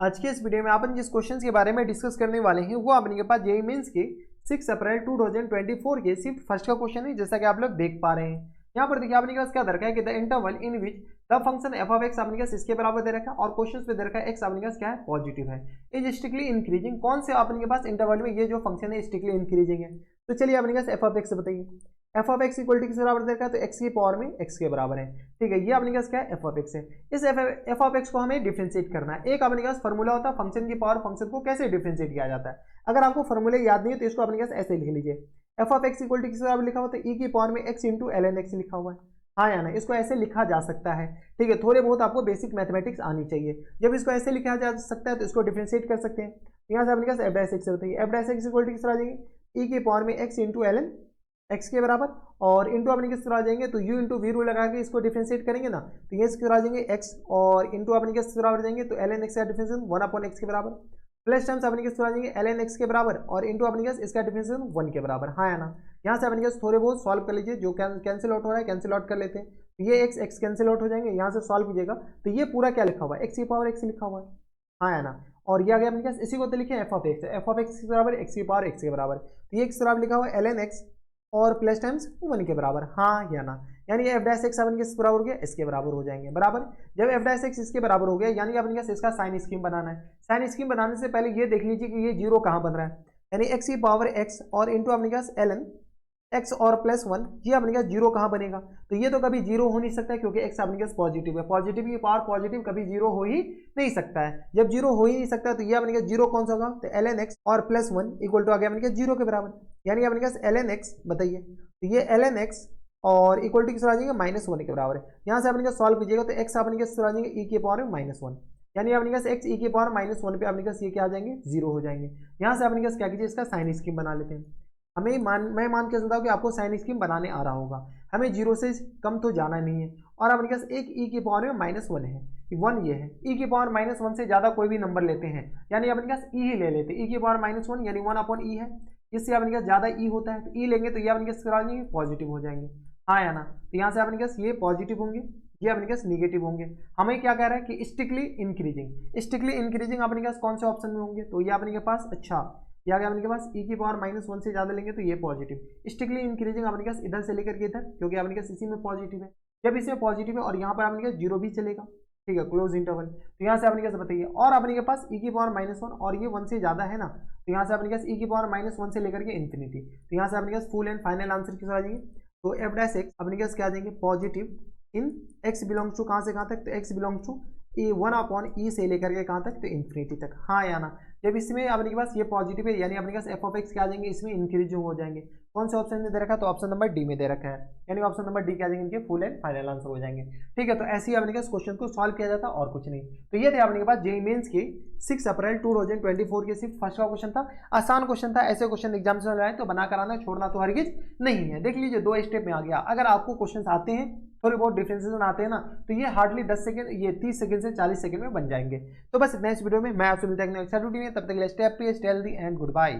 आज के इस वीडियो में अपन जिस क्वेश्चन के बारे में डिस्कस करने वाले हैं वो अपने के पास जेईई मेंस के 6 अप्रैल 2024 के शिफ्ट फर्स्ट का क्वेश्चन है, जैसा कि आप लोग देख पा रहे हैं। यहाँ पर देखिए अपने के पास क्या दे रखा है कि the interval in which the function F of x अपने के पास इसके बराबर दे रखा है और क्वेश्चन पे दे रखा है एक्स अपने के पास क्या है, पॉजिटिव है, इज स्ट्रिक्टली इंक्रीजिंग। कौन से अपने के पास इंटरवल में ये जो फंक्शन है स्ट्रिक्टली इंक्रीजिंग है। तो चलिए अपने के पास एफ ऑफ एक्स बताइए। F of X equal to किस बराबर दे रखा है, तो एक्स की पावर में एक्स के बराबर है। ठीक है, ये अपने पास क्या है, एफ ऑफ एक्स है। इस एफ ऑफ एक्स को हमें डिफरेंशिएट करना है। एक अपने पास फॉर्मूला होता है फंक्शन की पावर, फंक्शन को कैसे डिफरेंशिएट किया जाता है। अगर आपको फॉर्मूले याद नहीं है तो इसको अपने पास ऐसे लिख लीजिए, F of X equal to किस बराबर लिखा हुआ, तो ई की पावर में X into L N X लिखा हुआ है। हाँ या ना, इसको ऐसे लिखा जा सकता है। ठीक है, थोड़े बहुत आपको बेसिक मैथमेटिक्स आनी चाहिए। जब इसको ऐसे लिखा जा सकता है तो इसको डिफरेंशिएट कर सकते हैं। यहाँ से अपने पास एफ डैश एक्स बताइए, F dash X equal to किस तरह आ जाएंगे, ई की पावर में X into L N X के बराबर, और इंटू अपने किस तरह आ जाएंगे, तो यू इंटू वी रूल लगा के इसको डिफरेंशिएट करेंगे ना, तो ये किस तरह आ जाएंगे एक्स, और इंटू अपने किस तरह आ जाएंगे, तो एल एन एक्स का डिफरेंशिएशन 1 अपॉन एक्स के बराबर, प्लस टर्म्स अपने किस तरह आ जाएंगे एल एन एक्स के बराबर, और इंटू अपने किस इसका डिफरेंशिएशन 1 के बराबर। हाँ या ना, यहाँ से अपने किस थोड़े बहुत सॉल्व कर लीजिए, जो कैंसिल आउट हो रहा है कैंसिल आउट कर लेते हैं। तो ये एक्स एक्स कैंसिल आउट हो जाएंगे, यहाँ से सॉल्व कीजिएगा तो ये पूरा क्या लिखा हुआ है, एक्स की पावर एक्स लिखा हुआ है। हाँ या ना, और ये आ गया अपने पास, इसी को तो लिखे F of x, F of x के बराबर एक्स की पावर एक्स के बराबर, तो ये किस बराबर लिखा हुआ है एल एन एक्स और प्लस टाइम्स 1 के बराबर। हाँ या ना, यानी एफ डैश एक्स अपन के बराबर हो गया, इसके बराबर हो जाएंगे बराबर। जब एफ डैश एक्स इसके बराबर हो गया यानी अपने पास इसका साइन स्कीम बनाना है। साइन स्कीम बनाने से पहले ये देख लीजिए कि ये जीरो कहाँ बन रहा है, यानी एक्स की पावर एक्स और इंटू अपने पास एल एन एक्स और प्लस 1, ये अपने पास जीरो कहाँ बनेगा, तो ये तो कभी जीरो हो नहीं सकता क्योंकि एक्स अपने पास पॉजिटिव है। पॉजिटिव की पावर पॉजिटिव कभी जीरो हो ही नहीं सकता है। जब जीरो हो ही नहीं सकता तो ये अपने पास जीरो कौन सा होगा, तो एल एन एक्स और प्लस 1 इक्वल टू आ गया अपने पास जीरो के बराबर, यानी अपने पास एल एन एक्स बताइए, तो ये एल एन एक्स और इक्वल टू किस आ जाएंगे -1 के बराबर है। यहाँ से अपने पास सॉल्व कीजिएगा तो एक्स अपने पास आ जाएंगे ई की पावर में -1, यानी अपने पास एक्स ई की पावर -1 पे अपने पास ये क्या आ जाएंगे, जीरो हो जाएंगे। यहाँ से अपने पास क्या कीजिए, इसका साइन स्कीम बना लेते हैं। मैं मान के चलता हूँ कि आपको साइन स्कीम बनाने आ रहा होगा। हमें जीरो से कम तो जाना नहीं है, और अपने पास एक ई की पावर में -1 है, 1 ये है, ई की पावर -1 से ज़्यादा कोई भी नंबर लेते हैं यानी अपने पास ई ही ले लेते हैं। ई की पावर -1 यानी 1 अपॉन ई है, इससे अपने पास ज़्यादा ई होता है तो ई लेंगे तो ये अपने पास करा जाएंगे पॉजिटिव हो जाएंगे। हाँ या ना, तो यहाँ से अपने पास ये पॉजिटिव होंगे, ये अपने पास निगेटिव होंगे। हमें क्या कह रहा है कि स्ट्रिक्टली इंक्रीजिंग, स्ट्रिक्टली इंक्रीजिंग अपने पास कौन से ऑप्शन में होंगे, तो ये अपने के पास अच्छा ये आ गया अपने के पास ई की पावर -1 से ज़्यादा लेंगे तो ये पॉजिटिव। स्ट्रिक्टली इंक्रीजिंग अपने पास इधर से लेकर के इधर, क्योंकि अपने पास इसी में पॉजिटिव है। जब इसमें पॉजिटिव है और यहाँ पर अपने पास जीरो भी चलेगा, ठीक है, क्लोज इंटरवल, तो यहाँ से अपने पास बताइए, और अपने के पास ई की पावर -1 और ये 1 से ज़्यादा है ना, तो यहाँ से अपने पास ई की पावर -1 से लेकर के इन्फिनिटी, तो यहाँ से अपने पास फुल एंड फाइनल आंसर किस आ जाएंगे, तो एफ डैश एक्स अपने पास क्या आ जाएंगे, positive in X belongs to कहाँ से कहाँ तक, तो X belongs to E 1 upon E से लेकर के कहाँ तक, तो इन्फिनिटी तक। हाँ या ना, जब इसमें अपने के पास ये पॉजिटिव है यानी अपने पास एफ ऑफ एक्स क्या आ जाएंगे, इसमें इंक्रीज हो जाएंगे। कौन से ऑप्शन में दे रखा है, तो ऑप्शन नंबर डी में दे रखा है, यानी ऑप्शन नंबर डी क्या आ जाएंगे, इनके फुल एंड फाइनल आंसर हो जाएंगे। ठीक है, तो ऐसे ही अपने पास क्वेश्चन को सॉल्व किया जाता और कुछ नहीं। तो ये थे अपने के पास जेईई मेंस के 6 अप्रैल 2024 के सिर्फ फर्स्ट का क्वेश्चन था। आसान क्वेश्चन था, ऐसे क्वेश्चन एग्जाम से आए तो बना कर आना, छोड़ना तो हरगिज नहीं है। देख लीजिए 2 स्टेप में आ गया। अगर आपको क्वेश्चन आते हैं, थोड़े बहुत डिफरेंशिएशन आते हैं ना, तो ये हार्डली 10 सेकंड, ये 30 सेकंड से 40 सेकंड में बन जाएंगे। तो बस इतना इस वीडियो में, मैं आपसे मिलता हूं नेक्स्ट वीडियो में, तब तक के लिए stay happy, stay healthy and good bye.